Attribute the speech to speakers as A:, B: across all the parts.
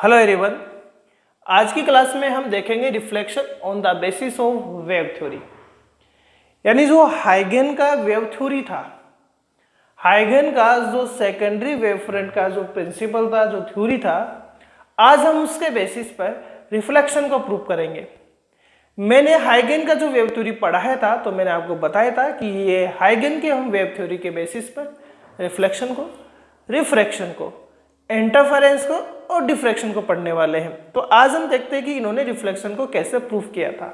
A: Hello everyone. आज की class में हम देखेंगे reflection on the basis of wave theory, यानी जो हाइगन का वेव थ्योरी था, हाइगन का जो सेकेंडरी वेव फ्रंट का जो प्रिंसिपल था, जो थ्योरी था, आज हम उसके बेसिस पर रिफ्लेक्शन को प्रूव करेंगे। मैंने हाइगन का जो वेव थ्योरी पढ़ाया था तो मैंने आपको बताया था कि ये हाइगन के हम वेव थ्योरी के बेसिस पर रिफ्लेक्शन को, रिफ्रैक्शन को, इंटरफेरेंस को और डिफ्रैक्शन को पढ़ने वाले हैं। तो आज हम देखते हैं कि इन्होंने रिफ्लेक्शन को कैसे प्रूफ किया था।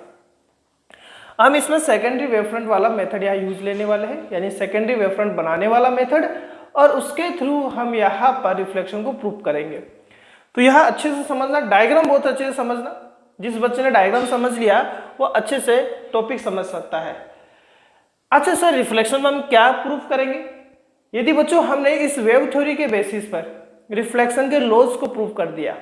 A: हम इसमें सेकेंडरी वेवफ्रंट वाला मेथड यहाँ यूज लेने वाले हैं, यानी सेकेंडरी वेवफ्रंट बनाने वाला मेथड, और उसके थ्रू हम यहाँ पर रिफ्लेक्शन को प्रूफ करेंगे। तो यहाँ अच्छे से समझना, डायग्राम बहुत अच्छे से समझना। जिस बच्चे ने डायग्राम समझ लिया वो अच्छे से टॉपिक समझ सकता है। अच्छा सर, रिफ्लेक्शन में हम क्या प्रूफ करेंगे? यदि बच्चों हमने इस वेव थ्योरी के बेसिस पर रिफ्लेक्शन के लॉज को प्रूव कर दिया,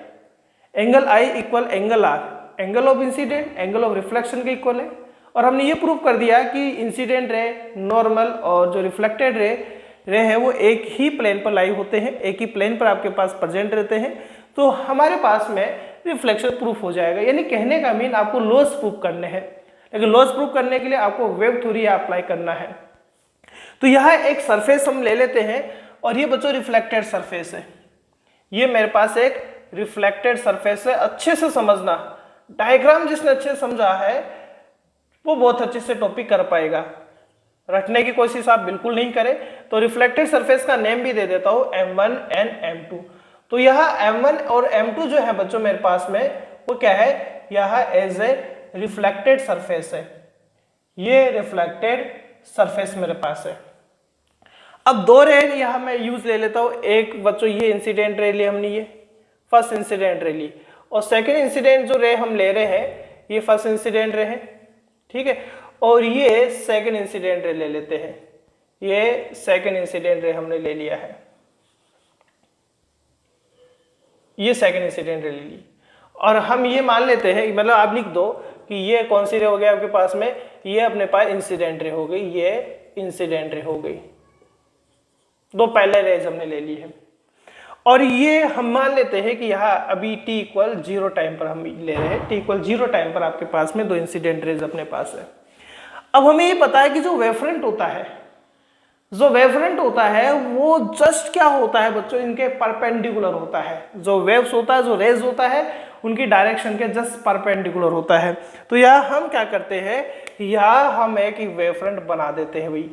A: angle I equal angle R, angle of incident angle of reflection के इक्वल है, और हमने ये प्रूव कर दिया कि इंसिडेंट रे, नॉर्मल और जो रिफ्लेक्टेड रे है वो एक ही प्लेन पर लाई होते हैं, एक ही प्लेन पर आपके पास प्रेजेंट रहते हैं, तो हमारे पास में रिफ्लेक्शन प्रूफ हो जाएगा। यानी कहने का मीन आपको लॉज प्रूफ करने हैं, लेकिन लॉज प्रूफ करने के लिए आपको वेव थ्योरी अप्लाई करना है। तो यहाँ एक सरफेस हम ले लेते हैं, और ये बच्चों रिफ्लेक्टेड सरफेस है। ये मेरे पास एक रिफ्लेक्टेड सरफेस है। अच्छे से समझना, डायग्राम जिसने अच्छे से समझा है वो बहुत अच्छे से टॉपिक कर पाएगा। रटने की कोशिश आप बिल्कुल नहीं करें। तो रिफ्लेक्टेड सरफेस का नेम भी दे देता हूं, M1 एंड M2। तो यहाँ M1 और M2 जो है बच्चों मेरे पास में वो क्या है, यहाँ एज ए रिफ्लेक्टेड सरफेस है। ये रिफ्लेक्टेड सरफेस मेरे पास है। अब दो रे यहाँ मैं यूज ले लेता हूँ। एक बच्चों ये इंसिडेंट रे ली हमने, ये फर्स्ट इंसिडेंट रे ली, और सेकंड इंसिडेंट जो रे हम ले रहे हैं ये फर्स्ट इंसिडेंट रे है, ठीक है, और ये सेकंड इंसिडेंट रे ले लेते हैं। ये सेकंड इंसिडेंट रे हमने ले लिया है, ये सेकंड इंसिडेंट रे ले ली, और हम ये मान लेते हैं, मतलब आप लिख दो कि ये कौन सी रे हो गई आपके पास में, ये अपने पास इंसिडेंट रे हो गई, ये इंसिडेंट रे हो गई। दो पहले रेज हमने ले ली है, और ये हम मान लेते हैं कि यहाँ अभी t इक्वल 0 टाइम पर हम ले रहे हैं। t इक्वल 0 टाइम पर आपके पास में दो इंसिडेंट रेज अपने पास है। अब हमें ये पता है कि जो वेवफ्रंट होता है, जो वेवफ्रंट होता है वो जस्ट क्या होता है बच्चों, इनके परपेंडिकुलर होता है। जो वेव्स होता है, जो रेज होता है, उनकी डायरेक्शन के जस्ट परपेंडिकुलर होता है। तो यहाँ हम क्या करते हैं, यहाँ हम एक वेवफ्रंट बना देते हैं। भाई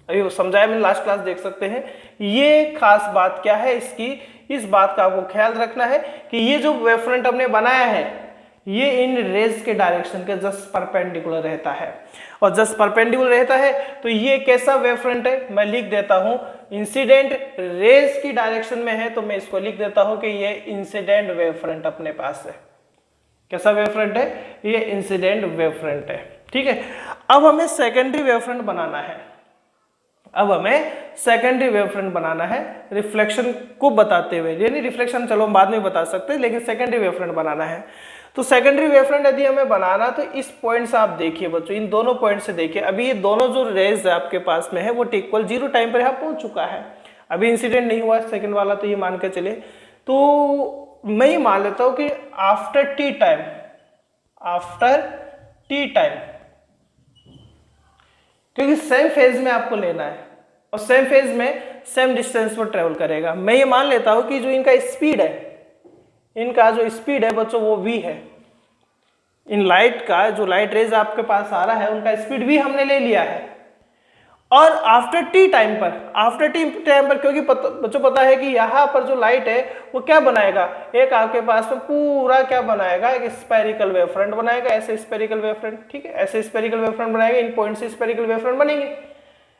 A: अभी वो समझाया मैंने, लास्ट क्लास देख सकते हैं। ये खास बात क्या है इसकी, इस बात का आपको ख्याल रखना है कि ये जो वेवफ्रंट हमने बनाया है ये इन रेज के डायरेक्शन के जस्ट परपेंडिकुलर रहता है, और जस्ट परपेंडिकुलर रहता है तो ये कैसा वेवफ्रंट है, मैं लिख देता हूं इंसिडेंट रेज की डायरेक्शन में है, तो मैं इसको लिख देता हूं कि ये इंसिडेंट वेवफ्रंट अपने पास है। कैसा वेवफ्रंट है, ये इंसिडेंट वेवफ्रंट है, ठीक है। अब हमें सेकेंडरी वेवफ्रंट बनाना है। अब हमें सेकेंडरी वेवफ्रंट बनाना है रिफ्लेक्शन को बताते हुए, यानी रिफ्लेक्शन चलो हम बाद में बता सकते हैं, लेकिन सेकेंडरी वेवफ्रंट बनाना है। तो सेकेंडरी वेवफ्रंट यदि हमें बनाना, तो इस पॉइंट से आप देखिए बच्चों, इन दोनों पॉइंट से देखिए। अभी ये दोनों जो रेज आपके पास में है वो t इक्वल 0 टाइम पर यहाँ पहुंच चुका है, अभी इंसिडेंट नहीं हुआ सेकेंड वाला, तो ये मान के चले। तो मैं ये मान लेता हूँ कि after T time, after T time, क्योंकि सेम फेज में आपको लेना है और सेम फेज में सेम डिस्टेंस पर ट्रेवल करेगा। मैं ये मान लेता हूं कि जो इनका स्पीड है, इनका जो स्पीड है बच्चों वो v है। इन लाइट का जो लाइट रेज आपके पास आ रहा है उनका स्पीड v हमने ले लिया है। और आफ्टर टी टाइम पर, आफ्टर टी टाइम पर, क्योंकि बच्चों पता है कि यहाँ पर जो लाइट है वो क्या बनाएगा, एक आपके पास में पूरा क्या बनाएगा, एक स्पेरिकल वेवफ्रंट बनाएगा, ऐसे स्पेरिकल वेवफ्रंट, ठीक है, ऐसे स्पेरिकल वेवफ्रंट बनाएगा, इन पॉइंट से स्पेरिकल वेवफ्रंट बनेंगे।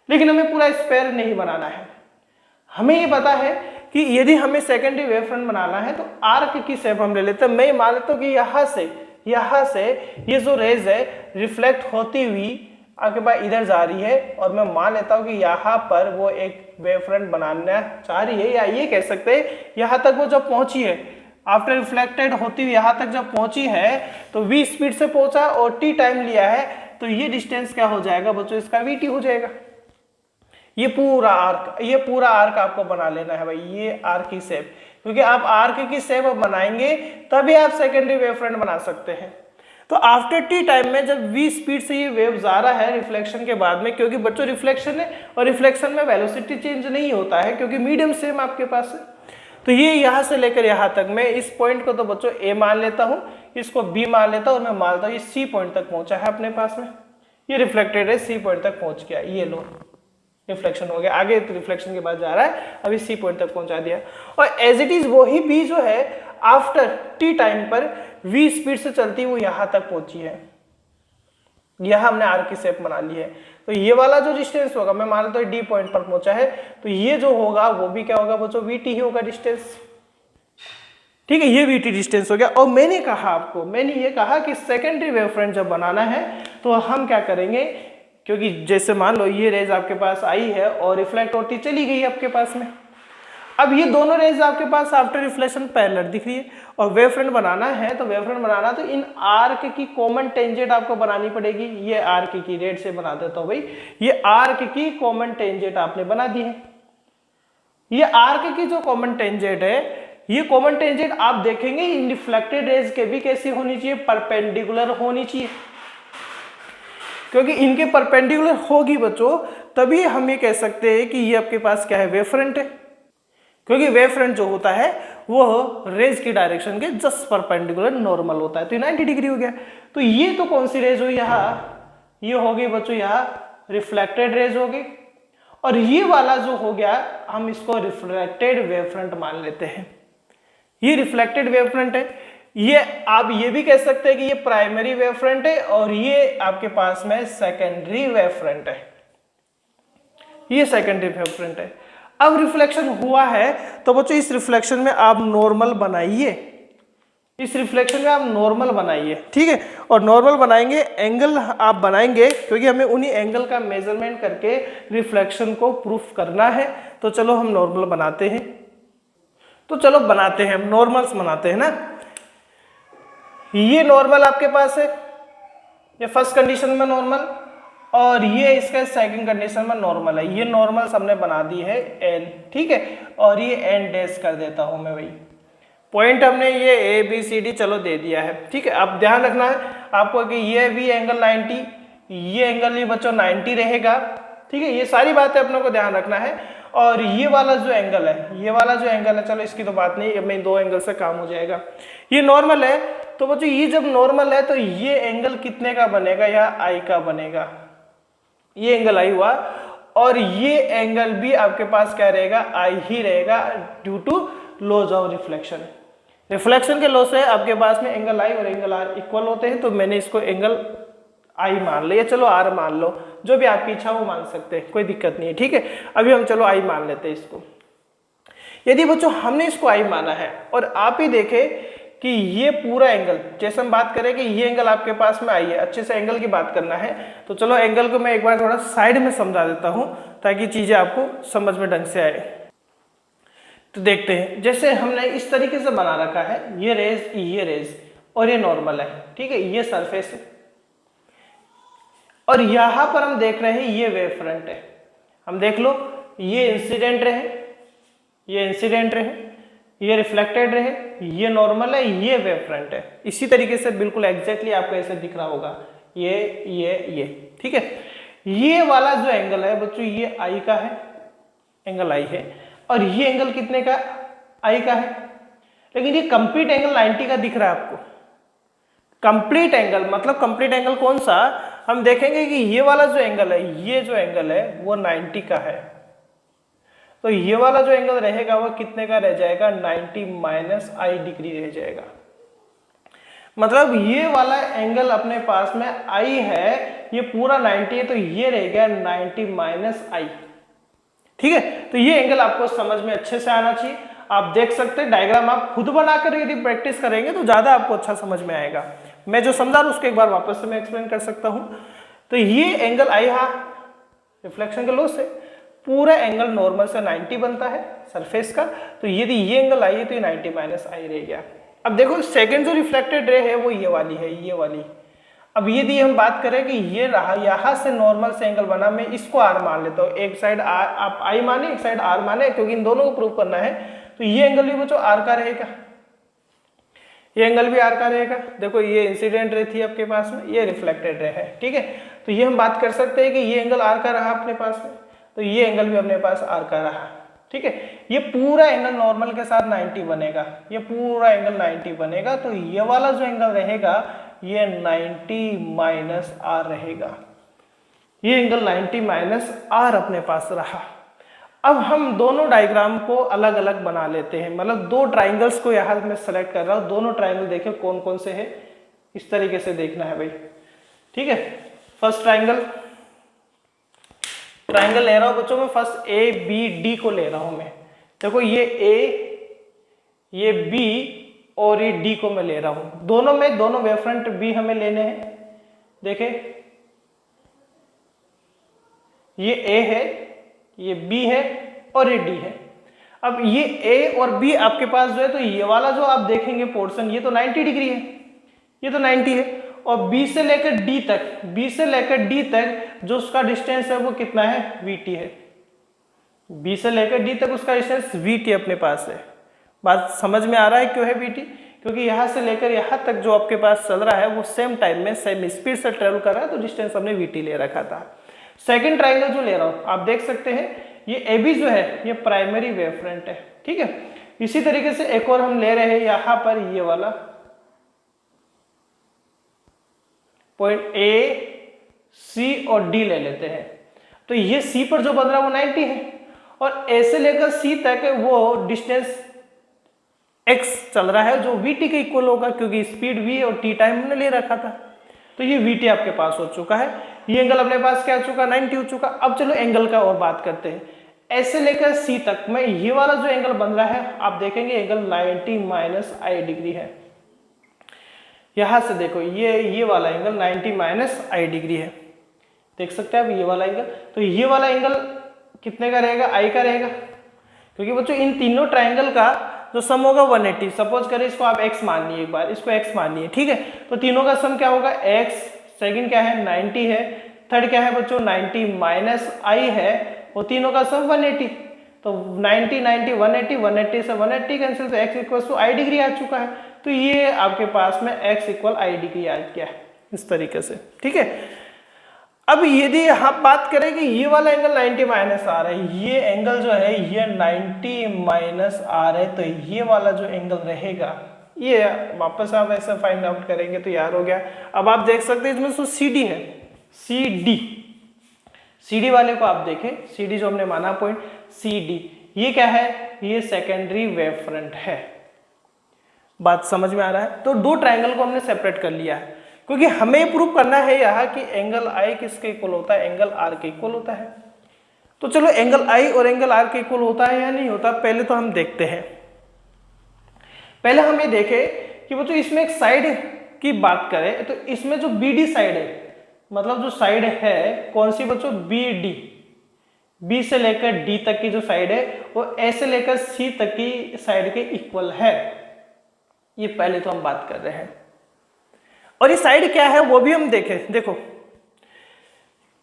A: लेकिन हमें पूरा स्पेयर नहीं बनाना है। हमें ये पता है कि यदि हमें सेकेंडरी वेवफ्रंट बनाना है तो आर्क की शेप हम ले लेते हैं। मैं मान लेता हूँ कि यहाँ से ये जो रेज है रिफ्लेक्ट होती हुई आपके पास इधर जा रही है, और मैं मान लेता हूँ कि यहाँ पर वो एक वेवफ्रंट बनाना चाह रही है, या ये कह सकते हैं यहाँ तक वो जब पहुंची है, आफ्टर रिफ्लेक्टेड होती हुई यहाँ तक जब पहुंची है तो v स्पीड से पहुंचा और t टाइम लिया है, तो ये डिस्टेंस क्या हो जाएगा बच्चों, इसका vt हो जाएगा। ये पूरा आर्क आपको बना लेना है भाई, ये आर्क की शेप, क्योंकि आप आर्क की शेप बनाएंगे तभी आप सेकेंडरी वेव फ्रंट बना सकते हैं। तो आफ्टर टी टाइम में जब v स्पीड से ये वेव जा रहा है रिफ्लेक्शन के बाद में, क्योंकि बच्चों रिफ्लेक्शन है और रिफ्लेक्शन में वेलोसिटी चेंज नहीं होता है क्योंकि मीडियम सेम आपके पास है, तो ये यहाँ से लेकर यहाँ तक, मैं इस पॉइंट को तो बच्चों a मान लेता हूँ, इसको b मान लेता हूँ और मैं मानता हूँ ये c पॉइंट तक पहुंचा है अपने पास में, ये रिफ्लेक्टेड है c पॉइंट तक पहुंच गया, ये लो रिफ्लेक्शन हो गया, आगे तो रिफ्लेक्शन के बाद जा रहा है, अभी सी पॉइंट तक पहुंचा दिया। और एज इट इज वही भी जो है आफ्टर टी टाइम पर v स्पीड से चलती वो यहां तक पहुंची है, यहां हमने आर की शेप बना ली है। तो ये वाला जो डिस्टेंस होगा, मैं मान लेता हूँ डी पॉइंट पर पहुंचा है, तो ये जो होगा वो भी क्या होगा बच्चों, वी टी ही होगा डिस्टेंस। ठीक है, ये वी टी डिस्टेंस हो गया। और मैंने कहा आपको, मैंने ये कहा कि सेकेंडरी वेव फ्रंट जब बनाना है तो हम क्या करेंगे, क्योंकि जैसे मान लो ये रेज आपके पास आई है और रिफ्लेक्ट होती चली गई आपके पास में, अब ये दोनों रेज आपके पास आफ्टर रिफ्लेक्शन पैरेलल दिख रही है और वेव फ्रंट बनाना है, तो वेव फ्रंट बनाना तो इन आर्क की कॉमन टेंजेंट आपको बनानी पड़ेगी। ये आर्क की रेड से बना देता हूं भाई, ये आर्क की कॉमन टेंजेंट आपने बना दी है। ये आर्क की जो कॉमन टेंजेंट है, ये कॉमन टेंजेंट आप देखेंगे इन रिफ्लेक्टेड रेज के भी कैसी होनी चाहिए, परपेंडिकुलर होनी चाहिए, क्योंकि इनके परपेंडिकुलर होगी बच्चों तभी हम ये कह सकते हैं कि ये आपके पास क्या है, वेव फ्रंट है। क्योंकि वेव फ्रंट जो होता है वो रेज की डायरेक्शन के जस्ट परपेंडिकुलर नॉर्मल होता है, तो 90 डिग्री हो गया। तो ये तो कौन सी रेज हुई, यहाँ ये हो गई बच्चों, यहाँ रिफ्लेक्टेड रेज हो गई, और ये वाला जो हो गया हम इसको रिफ्लेक्टेड वेव फ्रंट मान लेते हैं। ये रिफ्लेक्टेड वेव फ्रंट है, ये आप ये भी कह सकते हैं कि ये प्राइमरी वेव फ्रंट है और ये आपके पास में सेकेंडरी वेव फ्रंट है, ये सेकेंडरी वेव फ्रंट है। अब रिफ्लेक्शन हुआ है तो बच्चों इस रिफ्लेक्शन में आप नॉर्मल बनाइए, इस रिफ्लेक्शन में आप नॉर्मल बनाइए, ठीक है। और नॉर्मल बनाएंगे, एंगल आप बनाएंगे क्योंकि हमें उन्हीं एंगल का मेजरमेंट करके रिफ्लेक्शन को प्रूफ करना है। तो चलो हम नॉर्मल बनाते हैं, तो चलो बनाते हैं, हम नॉर्मल्स बनाते हैं ना। ये नॉर्मल आपके पास है, ये फर्स्ट कंडीशन में नॉर्मल, और ये इसका सेकंड कंडीशन में नॉर्मल है। ये नॉर्मल हमने बना दी है एन, ठीक है, और ये एन डैश कर देता हूं मैं भाई। पॉइंट हमने ये ए बी सी डी चलो दे दिया है, ठीक है। अब ध्यान रखना है आपको कि ये भी एंगल 90, ये एंगल भी बच्चों 90 रहेगा, ठीक है। ये सारी बातें अपने को ध्यान रखना है। और ये वाला जो एंगल है, ये वाला जो एंगल है, चलो इसकी तो बात नहीं, अब मैं दो एंगल से काम हो जाएगा। ये नॉर्मल है, तो बच्चों ये जब नॉर्मल है तो ये एंगल कितने का बनेगा, या आई का बनेगा, ये एंगल आई हुआ, और ये एंगल भी आपके पास क्या रहेगा, आई ही रहेगा, due to laws of reflection. Reflection के लॉ से आपके पास में एंगल आई और एंगल आर इक्वल होते हैं, तो मैंने इसको एंगल आई मान लिया, चलो आर मान लो, जो भी आपकी इच्छा वो मान सकते हैं, कोई दिक्कत नहीं है, ठीक है। अभी हम चलो आई मान लेते हैं इसको। यदि बच्चों हमने इसको आई माना है और आप ही देखें कि ये पूरा एंगल, जैसे हम बात करें कि ये एंगल आपके पास में आई है, अच्छे से एंगल की बात करना है, तो चलो एंगल को मैं एक बार थोड़ा साइड में समझा देता हूं ताकि चीजें आपको समझ में ढंग से आए। तो देखते हैं, जैसे हमने इस तरीके से बना रखा है, ये रेज और ये नॉर्मल है, ठीक है, ये सरफेस है, और यहां पर हम देख रहे हैं ये वेव फ्रंट है। हम देख लो, ये इंसिडेंट रहे, ये इंसिडेंट रहे, ये रिफ्लेक्टेड रहे, ये नॉर्मल है, ये वेव फ्रंट है। इसी तरीके से बिल्कुल एग्जैक्टली आपको ऐसे दिख रहा होगा, ये, ठीक है। ये वाला जो एंगल है बच्चों, ये आई का है, एंगल आई है, और ये एंगल कितने का, आई का है। लेकिन ये कंप्लीट एंगल 90 का दिख रहा है आपको। कंप्लीट एंगल मतलब कंप्लीट एंगल कौन सा, हम देखेंगे कि ये वाला जो एंगल है, ये जो एंगल है वो 90 का है, तो ये वाला जो एंगल रहेगा वो कितने का रह जाएगा, 90 माइनस आई डिग्री रह जाएगा। मतलब ये वाला एंगल अपने पास में आई है, ये पूरा 90 है, तो ये रह गया 90 माइनस आई, ठीक है। तो ये एंगल आपको समझ में अच्छे से आना चाहिए। आप देख सकते हैं डायग्राम आप खुद बनाकर यदि प्रैक्टिस करेंगे तो ज्यादा आपको अच्छा समझ में आएगा। मैं जो समझा रहा हूं उसको एक बार वापस से मैं एक्सप्लेन कर सकता हूं। तो ये एंगल आई हा रिफ्लेक्शन के लॉ से पूरा एंगल नॉर्मल से 90 बनता है सरफेस का, तो यदि ये एंगल आई है तो ये 90 माइनस आई रह गया। अब देखो सेकंड जो रिफ्लेक्टेड रे है वो ये वाली है, ये वाली। अब यदि हम बात करें कि ये रहा, यहाँ से नॉर्मल से एंगल बना, मैं इसको आर मान लेता हूँ, एक साइड आर आप आई माने, एक साइड आर माने, क्योंकि इन दोनों को प्रूव करना है। तो ये एंगल भी बच्चों आर का रहेगा, ये एंगल भी आर का रहेगा। देखो ये इंसिडेंट रे थी आपके पास में, ये रिफ्लेक्टेड रे है, ठीक है। तो ये हम बात कर सकते हैं कि ये एंगल आर का रहा अपने पास में, तो ये एंगल भी अपने पास आर का रहा, ठीक है। ये पूरा एंगल नॉर्मल के साथ 90 बनेगा, ये पूरा एंगल 90 बनेगा। तो ये वाला जो एंगल रहेगा ये 90 माइनस आर रहेगा, ये एंगल 90 माइनस आर अपने पास रहा। अब हम दोनों डायग्राम को अलग अलग बना लेते हैं, मतलब दो ट्राइंगल्स को यहाँ मैं सेलेक्ट कर रहा हूँ, दोनों ट्राइंगल देखें कौन कौन से हैं, इस तरीके से देखना है भाई, ठीक है। फर्स्ट ट्राइंगल ले रहा हूँ बच्चों में, फर्स्ट ए बी डी को ले रहा हूँ मैं। देखो ये ए, ये बी और ये डी को मैं ले रहा हूँ, दोनों में दोनों वेवफ्रंट बी हमें लेने हैं। देखें ये ए है, ये बी है और ये डी है। अब ये ए और बी आपके पास जो है, तो ये वाला जो आप देखेंगे पोर्शन ये तो 90 डिग्री है, ये तो 90 है। और बी से लेकर डी तक, बी से लेकर डी तक जो उसका डिस्टेंस है वो कितना है, वीटी है। बी से लेकर डी तक उसका डिस्टेंस वीटी अपने पास है। बात समझ में आ रहा है क्यों है वीटी? क्योंकि यहाँ से लेकर यहाँ तक जो आपके पास चल रहा है वो सेम टाइम में सेम स्पीड से ट्रेवल कर रहा है, तो डिस्टेंस हमने वीटी ले रखा था। सेकंड ट्राइंगल जो ले रहा हूं आप देख सकते हैं, ये ए बी जो है ये प्राइमरी वेवफ्रंट है, ठीक है। इसी तरीके से एक और हम ले रहे हैं यहाँ पर, ये वाला पॉइंट ए सी और डी ले लेते हैं। तो ये सी पर जो बन रहा है वो 90 है, और ए से लेकर सी तक वो डिस्टेंस एक्स चल रहा है जो वी टी के इक्वल होगा, क्योंकि स्पीड वी और टी टाइम हमने ले रखा था। तो ये वी टी आपके पास हो चुका है, ये एंगल अपने पास क्या हो चुका, 90 हो चुका। अब चलो एंगल का और बात करते हैं। ऐसे लेकर सी तक में ये वाला जो एंगल बन रहा है आप देखेंगे एंगल 90 माइनस आई डिग्री है। यहां से देखो ये वाला एंगल 90 माइनस आई डिग्री है, देख सकते हैं आप ये वाला एंगल। तो ये वाला एंगल कितने का रहेगा, आई का रहेगा, क्योंकि बच्चों इन तीनों ट्राइंगल का जो सम होगा 180। सपोज करें इसको आप x मानिए, एक बार इसको x मानिए, ठीक है। तो तीनों का सम क्या होगा x, सेकंड क्या है 90 है, थर्ड क्या है बच्चों 90 माइनस आई है, और तीनों का सम 180। तो 90 90 180, 180 से 180 कैंसिल, तो x equal to I degree आ चुका है। तो ये आपके पास में x इक्वल आई डिग्री आ गया है इस तरीके से, ठीक है। अब यदि हम बात करें कि ये वाला एंगल 90 माइनस आर है, ये एंगल जो है ये 90 माइनस आर है, तो ये वाला जो एंगल रहेगा ये वापस आप ऐसे फाइंड आउट करेंगे तो यार हो गया। अब आप देख सकते हैं इसमें तो सी डी है, सी डी वाले को आप देखें, सी डी जो हमने माना पॉइंट सी डी, ये क्या है, ये सेकेंडरी वेव फ्रंट है। बात समझ में आ रहा है? तो दो ट्राइंगल को हमने सेपरेट कर लिया है, क्योंकि हमें प्रूव करना है यहाँ कि एंगल आई किसके इक्वल होता है, एंगल आर के इक्वल होता है। तो चलो एंगल आई और एंगल आर के इक्वल होता है या नहीं होता, पहले तो हम देखते हैं। पहले हम ये देखें कि वो जो इसमें एक साइड की बात करें, तो इसमें जो बी डी साइड है, मतलब जो साइड है कौन सी बच्चों, बी डी, बी से लेकर डी तक की जो साइड है वो ए से लेकर सी तक की साइड के इक्वल है। ये पहले तो हम बात कर रहे हैं, और ये साइड क्या है वो भी हम देखें। देखो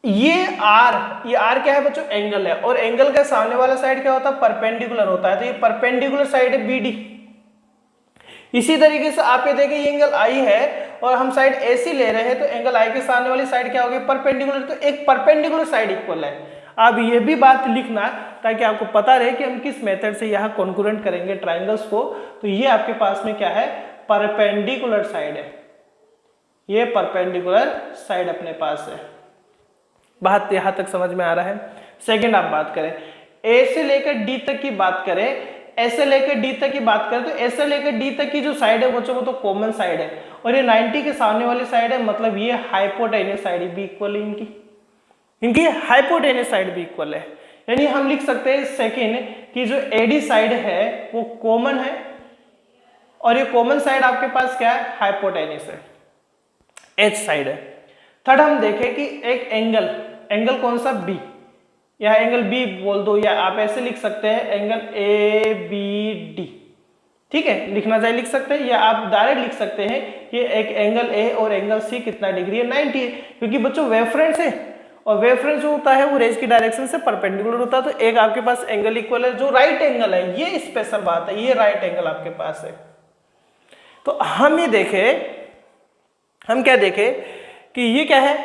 A: ये आर क्या है बच्चों, एंगल है, और एंगल का सामने वाला साइड क्या होता है, परपेंडिकुलर होता है। तो ये परपेंडिकुलर साइड है बी डी। इसी तरीके से आप ये देखें ये एंगल आई है और हम साइड एसी ले रहे हैं, तो एंगल आई के सामने वाली साइड क्या होगी, परपेंडिकुलर। तो एक परपेंडिकुलर साइड इक्वल है। अब ये भी बात लिखना ताकि आपको पता रहे कि हम किस मेथड से यहाँ कॉन्करेंट करेंगे ट्राइंगल्स को। तो ये आपके पास में क्या है, परपेंडिकुलर साइड है, ये परपेंडिकुलर साइड अपने पास है। बात यहां तक समझ में आ रहा है? सेकंड आप बात करें, ए से लेकर डी तक की बात करें, ऐसे लेकर डी तक की बात करें, तो ऐसे लेकर डी तक की जो साइड है बच्चों वो तो कॉमन साइड है, और ये 90 के सामने वाली साइड है, मतलब ये हाइपोटेन्यूस साइड भी इक्वल है, इनकी हाइपोटेन्यूस साइड भी इक्वल है। यानी हम लिख सकते हैं सेकेंड कि जो एडी साइड है वो कॉमन है, और ये कॉमन साइड आपके पास क्या है, हाइपोटेन्यूस है, एच साइड है। थर्ड हम देखें कि एक एंगल कौन सा, बी, या एंगल बी बोल दो, या आप ऐसे लिख सकते हैं एंगल ए बी डी, ठीक है, लिखना चाहिए लिख सकते हैं, या आप डायरेक्ट लिख सकते हैं कि एक एंगल ए और एंगल सी कितना डिग्री है, 90 है, क्योंकि बच्चों वेव फ्रंट्स है और वेव फ्रंट जो होता है वो रेज की डायरेक्शन से परपेंडिकुलर होता है। तो एक आपके पास एंगल इक्वल है, जो राइट एंगल है, ये स्पेशल बात है, ये राइट एंगल आपके पास है। तो हम ये देखें, हम क्या देखें कि ये क्या है,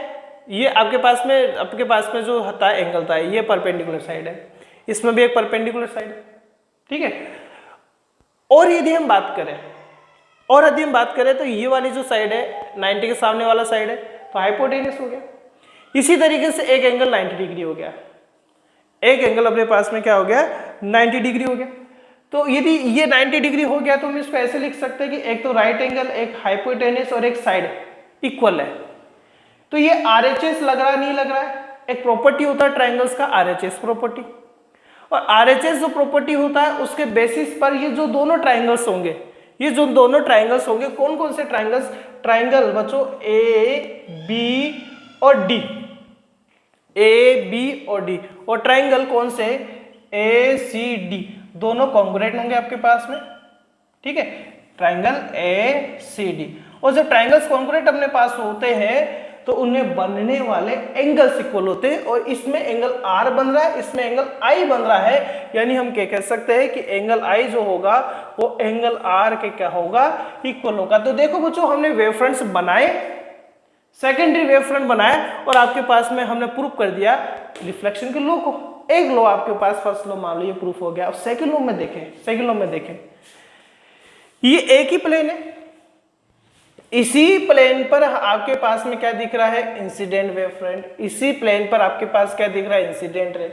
A: ये आपके पास में जो था एंगल था, ये परपेंडिकुलर साइड है, इसमें भी एक परपेंडिकुलर साइड है, ठीक है। और यदि हम बात करें तो ये वाली जो साइड है 90 के सामने वाला साइड है, तो हाइपोटेन्यूस हो गया। इसी तरीके से एक एंगल 90 डिग्री हो गया, एक एंगल अपने पास में क्या हो गया, 90 डिग्री हो गया। तो यदि ये 90 डिग्री हो गया तो हम इसको ऐसे लिख सकते हैं कि एक तो राइट एंगल, एक हाइपोटेन्यूस और एक साइड इक्वल है। तो ये RHS लग रहा है, नहीं लग रहा है? एक प्रॉपर्टी होता है ट्रायंगल्स का, RHS प्रॉपर्टी। और RHS जो प्रॉपर्टी होता है उसके बेसिस पर ये जो दोनों ट्रायंगल्स होंगे, कौन कौन से ट्रायंगल्स? ट्रायंगल बच्चों A, B और D, A, B और D। और ट्रायंगल कौन से? ACD, दोनों कॉन्ग्रुएंट होंगे आपके पास में, ठीक है, ट्रायंगल ACD। और जब ट्रायंगल्स कॉन्ग्रुएंट अपने पास होते हैं तो उनमें बनने वाले एंगल्स इक्वल होते हैं, और इसमें एंगल R बन रहा है, इसमें एंगल I बन रहा है, यानी हम क्या कह सकते हैं कि एंगल I जो होगा वो एंगल R के क्या होगा, इक्वल होगा। तो देखो बच्चों, हमने वेव फ्रंट्स बनाए, सेकेंडरी वेव फ्रंट बनाया, और आपके पास में हमने प्रूव कर दिया रिफ्लेक्शन के लॉ को। एक लॉ आपके पास, फर्स्ट लॉ मान लो ये प्रूफ हो गया। अब सेकंड लॉ में देखें, ये एक ही प्लेन है, इसी प्लेन पर आपके पास में क्या दिख रहा है, इंसिडेंट वेव फ्रंट। इसी प्लेन पर आपके पास क्या दिख रहा है, इंसिडेंट रे।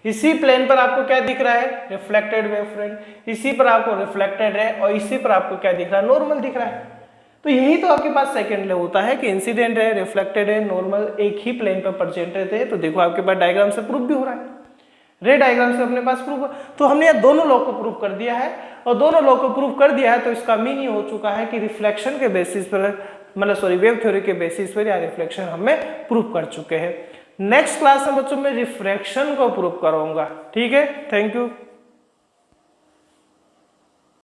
A: इसी प्लेन पर आपको क्या दिख रहा है, रिफ्लेक्टेड वेव फ्रंट। इसी पर आपको रिफ्लेक्टेड रे, और इसी पर आपको क्या दिख रहा है, नॉर्मल दिख रहा है। तो यही तो आपके पास सेकंड लॉ होता है कि incident ray, reflected ray, normal एक ही प्लेन पर प्रेजेंट रहते हैं। तो देखो आपके पास डायग्राम से प्रूफ भी हो रहा है, रे डायग्राम से अपने पास प्रूफ। तो हमने ये दोनों लॉ को प्रूव कर दिया है, और दोनों लॉ को प्रूव कर दिया है तो इसका मीनिंग हो चुका है कि रिफ्लेक्शन के बेसिस पर, वेव थ्योरी के बेसिस पर या रिफ्लेक्शन हमें प्रूव कर चुके हैं। नेक्स्ट क्लास में बच्चों मैं रिफ्रैक्शन को प्रूव करूंगा, ठीक है। Thank you.